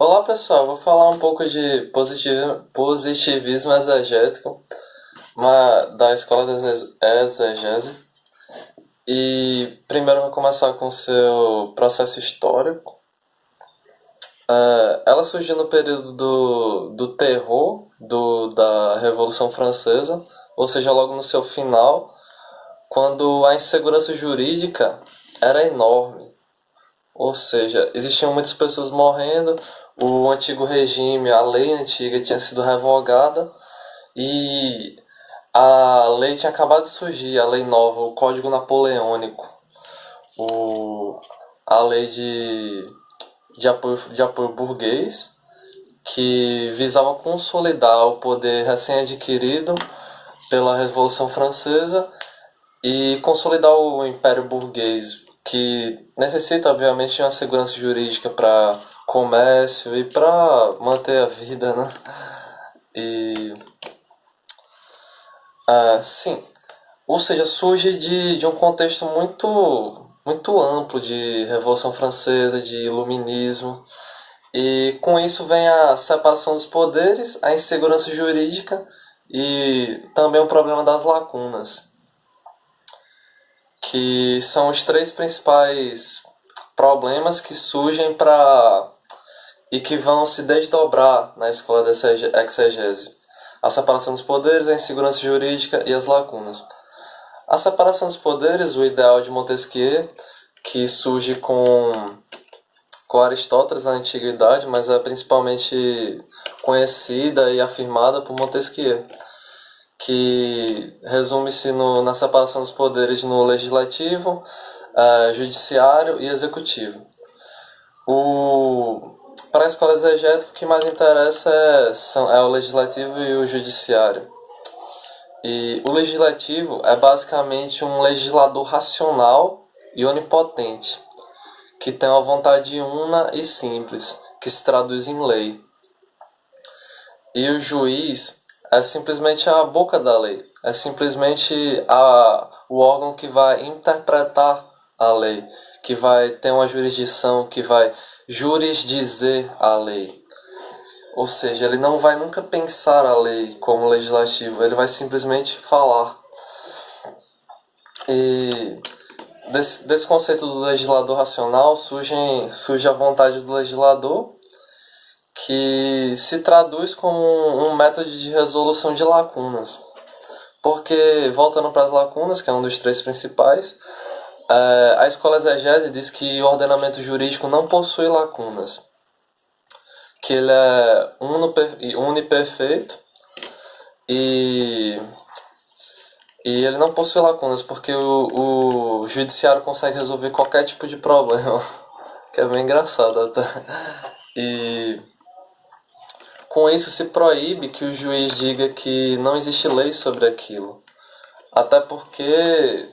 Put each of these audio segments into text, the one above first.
Olá pessoal, vou falar um pouco de positivismo exegético da escola de exegese. E primeiro eu vou começar com o seu processo histórico. Ela surgiu no período do terror da Revolução Francesa, ou seja, logo no seu final, quando a insegurança jurídica era enorme. Ou seja, existiam muitas pessoas morrendo, o antigo regime, a lei antiga tinha sido revogada e a lei tinha acabado de surgir, a lei nova, o Código Napoleônico, o, a lei de apoio burguês, que visava consolidar o poder recém-adquirido pela Revolução Francesa e consolidar o Império Burguês, que necessita, obviamente, de uma segurança jurídica para comércio e para manter a vida, né? E, sim, ou seja, surge de um contexto muito amplo de Revolução Francesa, de Iluminismo, e com isso vem a separação dos poderes, a insegurança jurídica e também o problema das lacunas, que são os três principais problemas que surgem e que vão se desdobrar na escola da exegese. A separação dos poderes, a insegurança jurídica e as lacunas. A separação dos poderes, o ideal de Montesquieu, que surge com Aristóteles na Antiguidade, mas é principalmente conhecida e afirmada por Montesquieu, que resume-se na separação dos poderes no legislativo, judiciário e executivo. Para a escola exegética, o que mais interessa é o legislativo e o judiciário. E o legislativo é basicamente um legislador racional e onipotente, que tem uma vontade una e simples, que se traduz em lei. E o juiz é simplesmente a boca da lei, é simplesmente o órgão que vai interpretar a lei, que vai ter uma jurisdição, que vai jurisdizer a lei. Ou seja, ele não vai nunca pensar a lei como legislativo, ele vai simplesmente falar. E desse conceito do legislador racional surge a vontade do legislador, que se traduz como um método de resolução de lacunas. Porque, voltando para as lacunas, que é um dos três principais, a escola exegese diz que o ordenamento jurídico não possui lacunas, que ele é uniperfeito e ele não possui lacunas, porque o judiciário consegue resolver qualquer tipo de problema, que é bem engraçado até. E com isso se proíbe que o juiz diga que não existe lei sobre aquilo. Até porque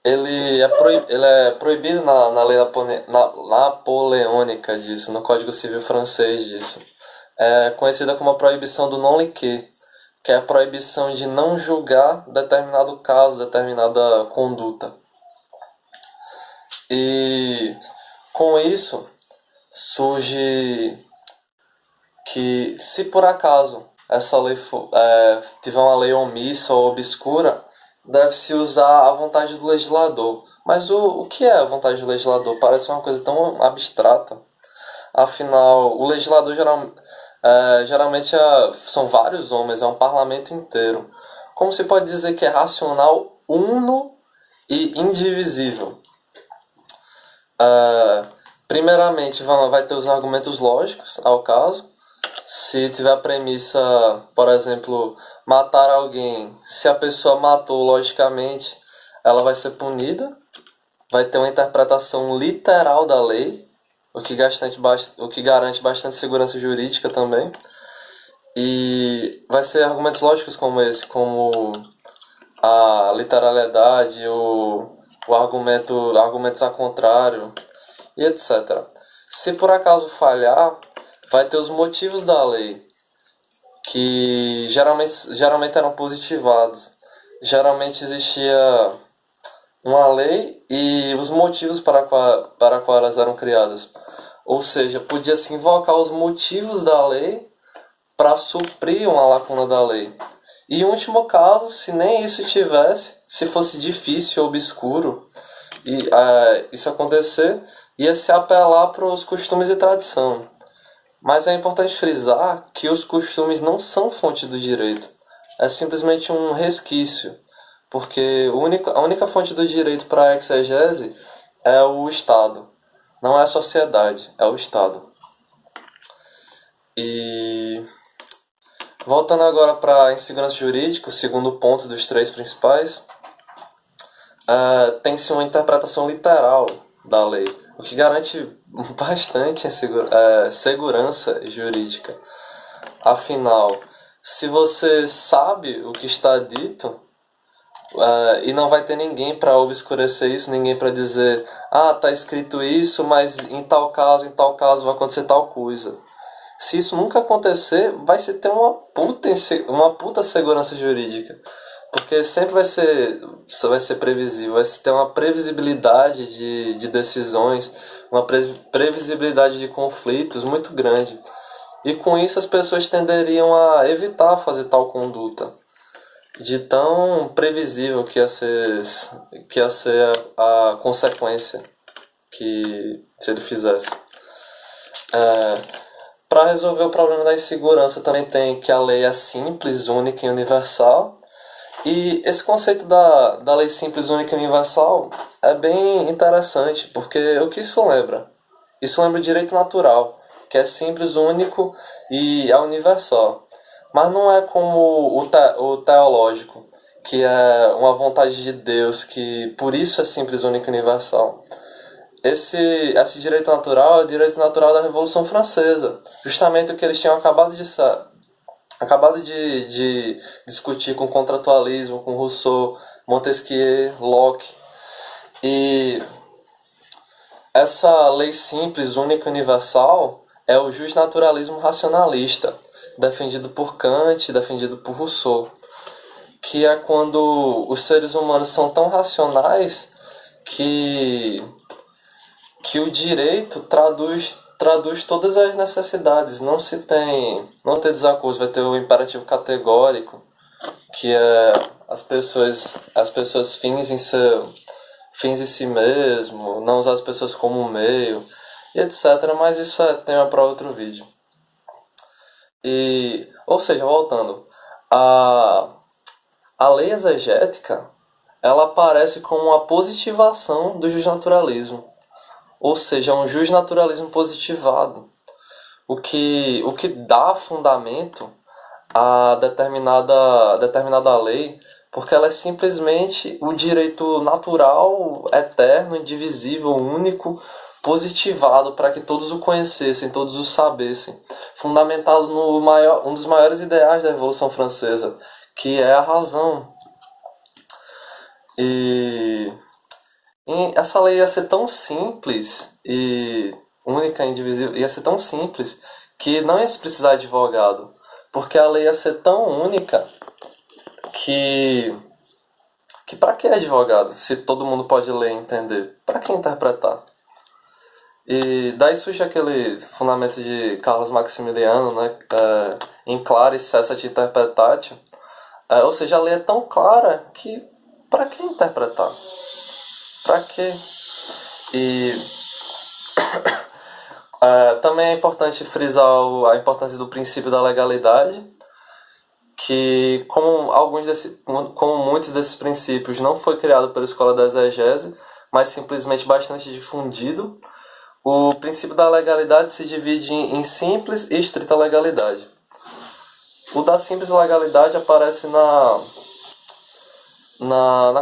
ele é proibido na lei napoleônica disso, no Código Civil francês disso. É conhecida como a proibição do non-liquet, que é a proibição de não julgar determinado caso, determinada conduta. E com isso surge que, se por acaso essa lei tiver uma lei omissa ou obscura, deve-se usar a vontade do legislador. Mas o que é a vontade do legislador? Parece uma coisa tão abstrata. Afinal, o legislador geralmente são vários homens, é um parlamento inteiro. Como se pode dizer que é racional, uno e indivisível? Primeiramente, vai ter os argumentos lógicos ao caso. Se tiver a premissa, por exemplo, matar alguém, se a pessoa matou logicamente, ela vai ser punida, vai ter uma interpretação literal da lei, o que garante bastante segurança jurídica também. E vai ser argumentos lógicos como esse, como a literalidade, argumentos a contrário, e etc. Se por acaso falhar, vai ter os motivos da lei, que geralmente eram positivados. Geralmente existia uma lei e os motivos para qual elas eram criadas. Ou seja, podia-se invocar os motivos da lei para suprir uma lacuna da lei. E em último caso, se nem isso tivesse, se fosse difícil ou obscuro isso acontecer, ia se apelar para os costumes e tradição. Mas é importante frisar que os costumes não são fonte do direito. É simplesmente um resquício, porque a única fonte do direito para a exegese é o Estado. Não é a sociedade, é o Estado. E voltando agora para a insegurança jurídica, o segundo ponto dos três principais, tem-se uma interpretação literal da lei, o que garante bastante segurança jurídica. Afinal, se você sabe o que está dito, e não vai ter ninguém para obscurecer isso, ninguém para dizer, tá escrito isso, mas em tal caso vai acontecer tal coisa. Se isso nunca acontecer, vai se ter uma puta segurança jurídica. Porque sempre vai ser previsível, vai se ter uma previsibilidade de decisões, uma previsibilidade de conflitos muito grande. E com isso as pessoas tenderiam a evitar fazer tal conduta, de tão previsível que ia ser a consequência que se ele fizesse. Para resolver o problema da insegurança também tem que a lei é simples, única e universal. E esse conceito da lei simples, única e universal é bem interessante, porque o que isso lembra? Isso lembra o direito natural, que é simples, único e é universal. Mas não é como o teológico, que é uma vontade de Deus, que por isso é simples, único e universal. Esse direito natural é o direito natural da Revolução Francesa, justamente o que eles tinham acabado de discutir com contratualismo, com Rousseau, Montesquieu, Locke. E essa lei simples, única e universal é o justnaturalismo racionalista, defendido por Kant, defendido por Rousseau, que é quando os seres humanos são tão racionais que o direito traduz todas as necessidades, não tem desacordo, vai ter o imperativo categórico, que é as pessoas fins em si mesmo, não usar as pessoas como um meio, e etc. Mas isso é tema para outro vídeo. Ou seja, voltando, a lei exegética, ela aparece como uma positivação do justnaturalismo, ou seja, um justnaturalismo positivado, o que dá fundamento a determinada lei, porque ela é simplesmente o direito natural, eterno, indivisível, único, positivado para que todos o conhecessem, todos o sabessem, fundamentado no um dos maiores ideais da Revolução Francesa, que é a razão. E essa lei ia ser tão simples e única e indivisível, ia ser tão simples que não ia se precisar de advogado, porque a lei ia ser tão única que para que advogado, se todo mundo pode ler e entender? Para que interpretar? E daí surge aquele fundamento de Carlos Maximiliano, né? In claris cessat interpretatio. Ou seja, a lei é tão clara que para que interpretar? Para quê? E também é importante frisar a importância do princípio da legalidade, que como muitos desses princípios não foi criado pela escola da exegese, mas simplesmente bastante difundido. O princípio da legalidade se divide em simples e estrita legalidade. O da simples legalidade aparece na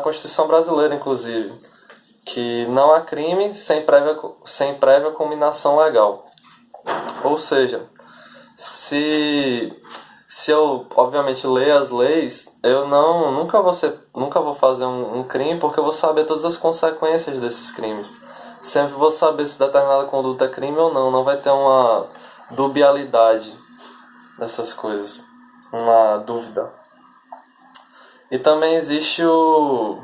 Constituição brasileira, inclusive, que não há crime sem prévia cominação legal. Ou seja, se eu, obviamente, ler as leis, eu nunca vou fazer um crime, porque eu vou saber todas as consequências desses crimes. Sempre vou saber se determinada conduta é crime ou não. Não vai ter uma dubialidade dessas coisas, uma dúvida. E também existe o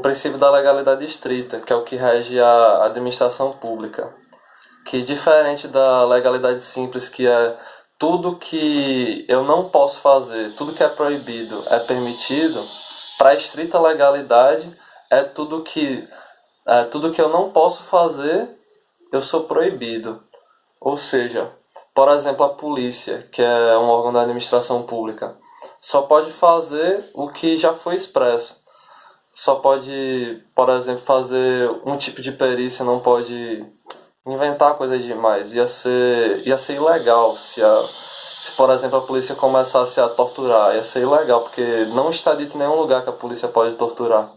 princípio da legalidade estrita, que é o que rege a administração pública, que diferente da legalidade simples, que é tudo que eu não posso fazer, tudo que é proibido é permitido, para a estrita legalidade é tudo que eu não posso fazer, eu sou proibido. Ou seja, por exemplo, a polícia, que é um órgão da administração pública, só pode fazer o que já foi expresso. Só pode, por exemplo, fazer um tipo de perícia, não pode inventar coisa demais. Ia ser ilegal se, por exemplo, a polícia começasse a torturar. Ia ser ilegal, porque não está dito em nenhum lugar que a polícia pode torturar.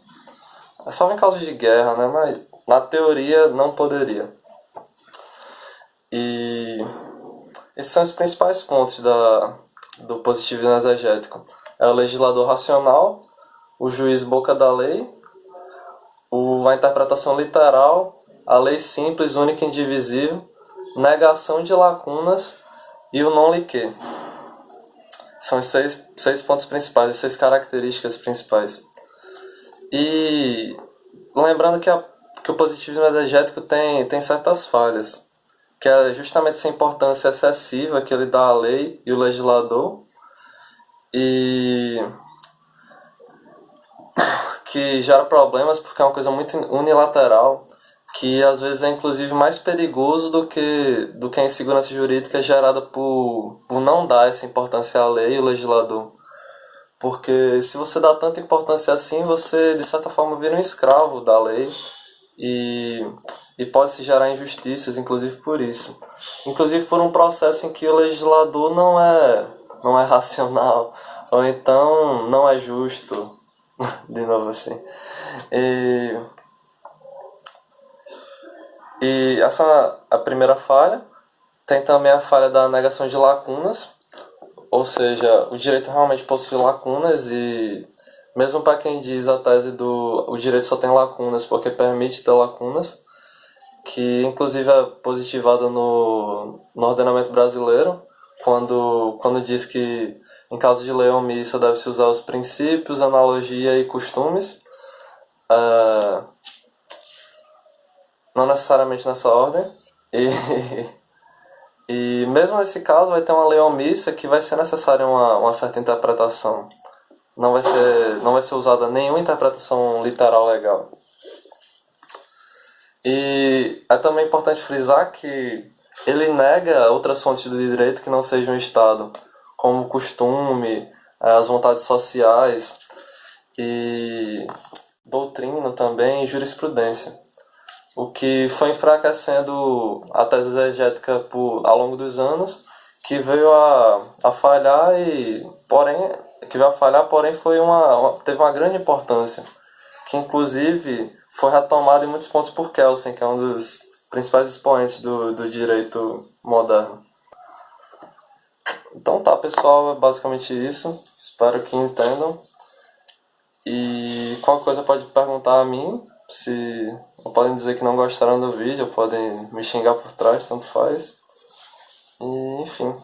É só em casos de guerra, né? Mas na teoria não poderia. E esses são os principais pontos do positivismo exegético. É o legislador racional, o juiz boca da lei, a interpretação literal, a lei simples, única e indivisível, negação de lacunas e o non liquer. São os seis pontos principais, as 6 características principais. E lembrando que o positivismo exegético tem certas falhas, que é justamente essa importância excessiva que ele dá à lei e o legislador, e que gera problemas porque é uma coisa muito unilateral, que às vezes é inclusive mais perigoso do que a insegurança jurídica gerada por não dar essa importância à lei e ao legislador. Porque se você dá tanta importância assim, você de certa forma vira um escravo da lei e pode se gerar injustiças, inclusive por isso. Inclusive por um processo em que o legislador não é racional, ou então não é justo, de novo assim. E essa é a primeira falha. Tem também a falha da negação de lacunas, ou seja, o direito realmente possui lacunas e mesmo para quem diz a tese do o direito só tem lacunas porque permite ter lacunas, que inclusive é positivada no ordenamento brasileiro, quando diz que em caso de lei omissa deve-se usar os princípios, analogia e costumes, não necessariamente nessa ordem, e mesmo nesse caso vai ter uma lei omissa que vai ser necessária uma certa interpretação. Não vai ser usada nenhuma interpretação literal legal. E é também importante frisar que ele nega outras fontes do direito que não sejam o Estado, como o costume, as vontades sociais e doutrina também e jurisprudência. O que foi enfraquecendo a tese exegética ao longo dos anos, que veio a falhar porém teve uma grande importância, que inclusive foi retomado em muitos pontos por Kelsen, que é um dos principais expoentes do direito moderno. Então tá, pessoal, é basicamente isso. Espero que entendam. E qualquer coisa pode perguntar a mim. Ou podem dizer que não gostaram do vídeo, ou podem me xingar por trás, tanto faz. E, enfim.